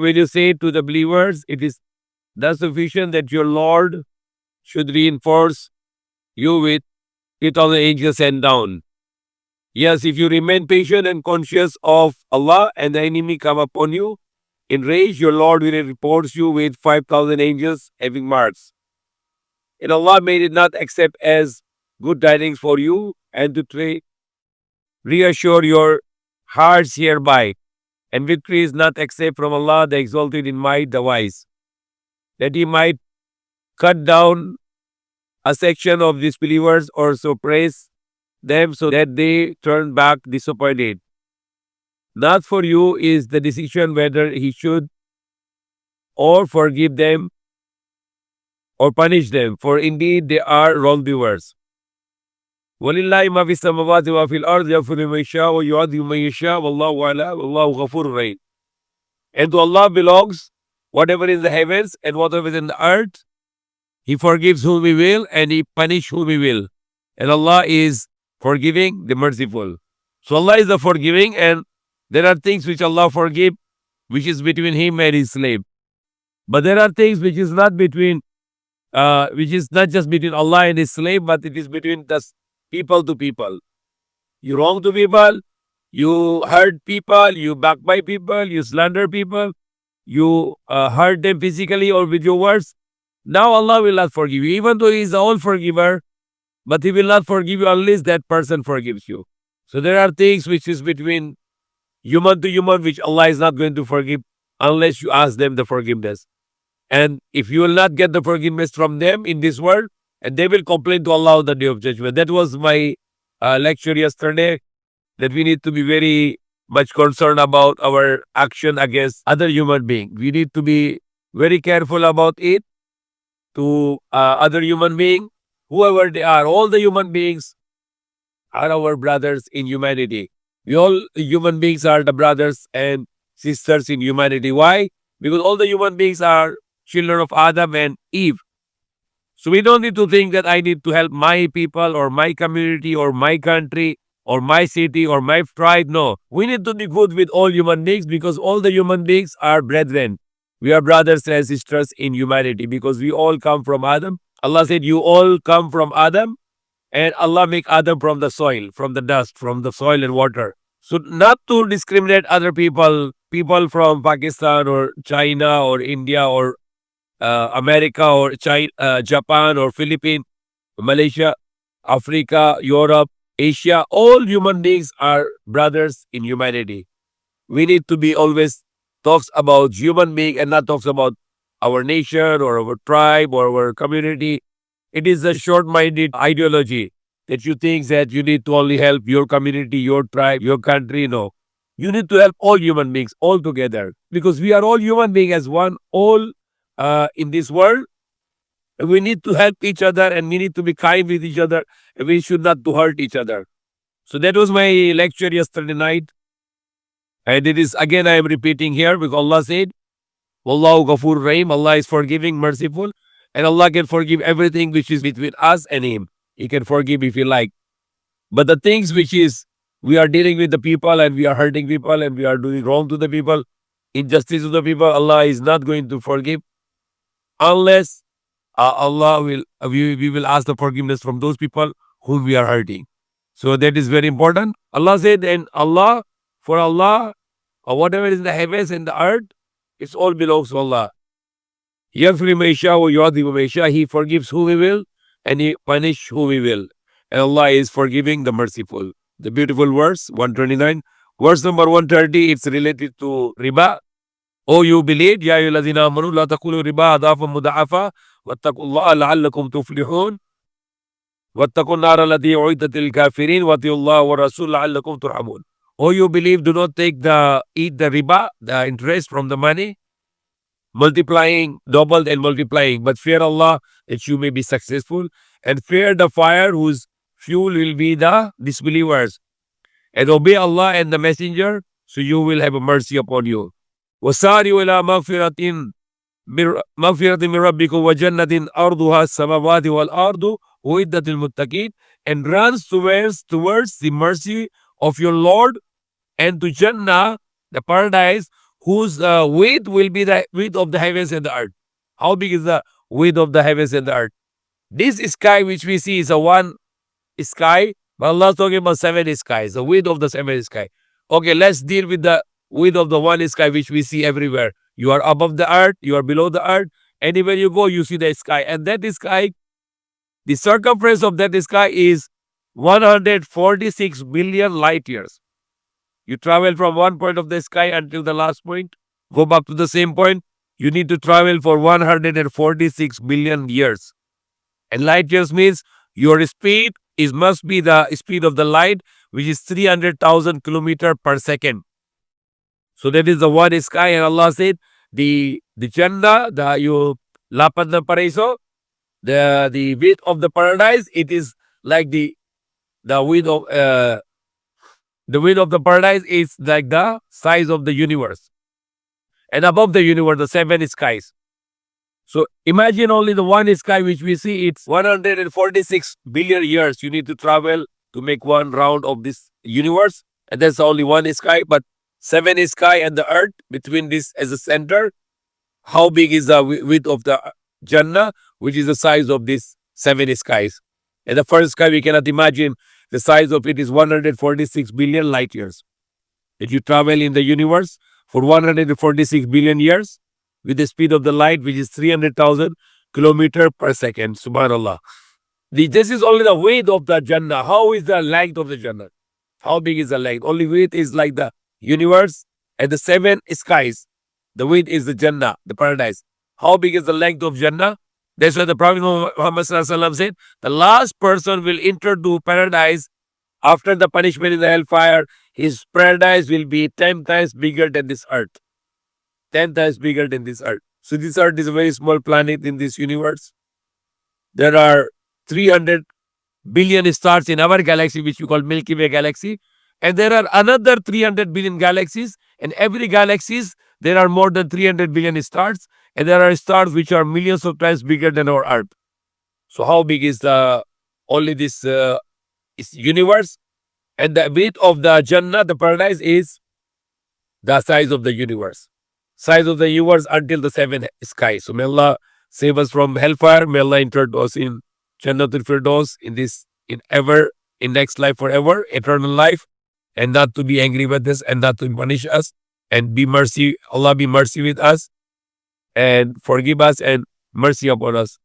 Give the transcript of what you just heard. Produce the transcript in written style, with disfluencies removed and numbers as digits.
when you say to the believers, it is thus sufficient that your Lord should reinforce you with all the angels sent down. Yes, if you remain patient and conscious of Allah and the enemy come upon you, in rage, your Lord will report you with 5,000 angels having marks. And Allah made it not accept as good tidings for you and to reassure your hearts hereby. And victory is not except from Allah, the exalted in might, the wise, that He might cut down a section of disbelievers or suppress them so that they turn back disappointed. Not for you is the decision whether He should or forgive them or punish them, for indeed they are wrongdoers. وَلِلَّهِ مَا فِي السَّمَاوَاتِ وَفِي الْأَرْضِ يَغْفِرُ لِمَن يَشَاءُ وَيُعَذِّبُ مَن يَشَاءُ وَاللَّهُ أَعْلَمُ وَاللَّهُ غَفُورٌ رَحِيمٌ. And to Allah belongs whatever is in the heavens and whatever is in the earth. He forgives whom He will and He punishes whom He will. And Allah is forgiving, the merciful. So Allah is the forgiving, and there are things which Allah forgive, which is between Him and His slave. But there are things which is not between, which is not just between Allah and His slave, but it is between the people to people. You wrong to people, you hurt people, you backbite people, you slander people, you hurt them physically or with your words. Now Allah will not forgive you, even though He is the all forgiver, but He will not forgive you unless that person forgives you. So there are things which is between human to human, which Allah is not going to forgive unless you ask them the forgiveness. And if you will not get the forgiveness from them in this world, and they will complain to Allah on the Day of Judgment. That was my lecture yesterday, that we need to be very much concerned about our action against other human beings. We need to be very careful about it to other human beings, whoever they are. All the human beings are our brothers in humanity. We all human beings are the brothers and sisters in humanity. Why? Because all the human beings are children of Adam and Eve. So we don't need to think that I need to help my people or my community or my country or my city or my tribe. No, we need to be good with all human beings because all the human beings are brethren. We are brothers and sisters in humanity because we all come from Adam. Allah said, you all come from Adam, and Allah make Adam from the soil, from the dust, from the soil and water. So not to discriminate other people, people from Pakistan or China or India or America or China, Japan or Philippines, Malaysia, Africa, Europe, Asia, all human beings are brothers in humanity. We need to be always talks about human being and not talks about our nation or our tribe or our community. It is a short-minded ideology that you think that you need to only help your community, your tribe, your country. No. You need to help all human beings all together because we are all human beings as one, all in this world. We need to help each other and we need to be kind with each other. And we should not to hurt each other. So that was my lecture yesterday night. And it is again I am repeating here because Allah said, Wallahu Ghafur Rahim, Allah is forgiving, merciful, and Allah can forgive everything which is between us and Him. He can forgive if He like. But the things which is we are dealing with the people and we are hurting people and we are doing wrong to the people, injustice to the people, Allah is not going to forgive unless Allah will, we will ask the forgiveness from those people whom we are hurting. So that is very important. Allah said, and Allah, for Allah, or whatever is in the heavens and the earth, it all belongs to Allah. He forgives whom He will and He punishes whom He will. And Allah is forgiving, the merciful. The beautiful verse, 129. Verse number 130, it's related to riba. Oh, you believe, Ya ayyuhalladhina amanu la taqulu riba adhafan mudha'afa wattaqullaha la'allakum tuflihun wattaqun nara allati u'iddat lil kafirin wa atiullaha wa rasul la'allakum turhamun. Oh, you believe, do not eat the riba, the interest from the money, multiplying, doubled and multiplying, but fear Allah that you may be successful, and fear the fire whose fuel will be the disbelievers, and obey Allah and the Messenger, so you will have a mercy upon you. وَسَارِوا إِلَى مَغْفِرَةٍ مِّن رَبِّكُمْ وَجَنَّةٍ أَرْضُهَا السَّمَاوَاتُ وَالْأَرْضُ أُعِدَّتْ لِلْمُتَّقِينَ, and runs towards the mercy of your Lord and to Jannah, the paradise, whose width will be the width of the heavens and the earth. How big is the width of the heavens and the earth? This sky which we see is a one sky, but Allah is talking about seven skies, the width of the seven sky. Okay, let's deal with the width of the one sky which we see everywhere. You are above the earth, you are below the earth, anywhere you go, you see the sky. And that sky, the circumference of that sky is 146 billion light years. You travel from one point of the sky until the last point, go back to the same point. You need to travel for 146 billion years. And light years means your speed must be the speed of the light, which is 300,000 kilometers per second. So that is the one sky, and Allah said, the Jannah, the lapad na paraiso, the width of the paradise, it is like the width of the width of the paradise is like the size of the universe. And above the universe, the seven skies. So imagine only the one sky which we see, it's 146 billion years you need to travel to make one round of this universe. And that's only one sky, but seven sky and the earth between this as a center. How big is the width of the Jannah, which is the size of these seven skies? And the first sky, we cannot imagine the size of it is 146 billion light years. If you travel in the universe for 146 billion years with the speed of the light, which is 300,000 kilometers per second. Subhanallah. This is only the width of the Jannah. How is the length of the Jannah? How big is the length? Only width is like the universe and the seven skies. The width is the Jannah, the paradise. How big is the length of Jannah? That's why the Prophet Muhammad said, the last person will enter to paradise after the punishment in the hellfire. His paradise will be 10 times bigger than this earth. 10 times bigger than this earth. So this earth is a very small planet in this universe. There are 300 billion stars in our galaxy, which we call Milky Way galaxy. And there are another 300 billion galaxies. And every galaxies, there are more than 300 billion stars. And there are stars which are millions of times bigger than our earth. So how big is only this is universe? And the width of the Jannah, the paradise, is the size of the universe. Size of the universe until the seven skies. So may Allah save us from hellfire. May Allah enter us in Jannatul Firdaus in next life forever, eternal life, and not to be angry with us and not to punish us, and Allah be mercy with us and forgive us and mercy upon us.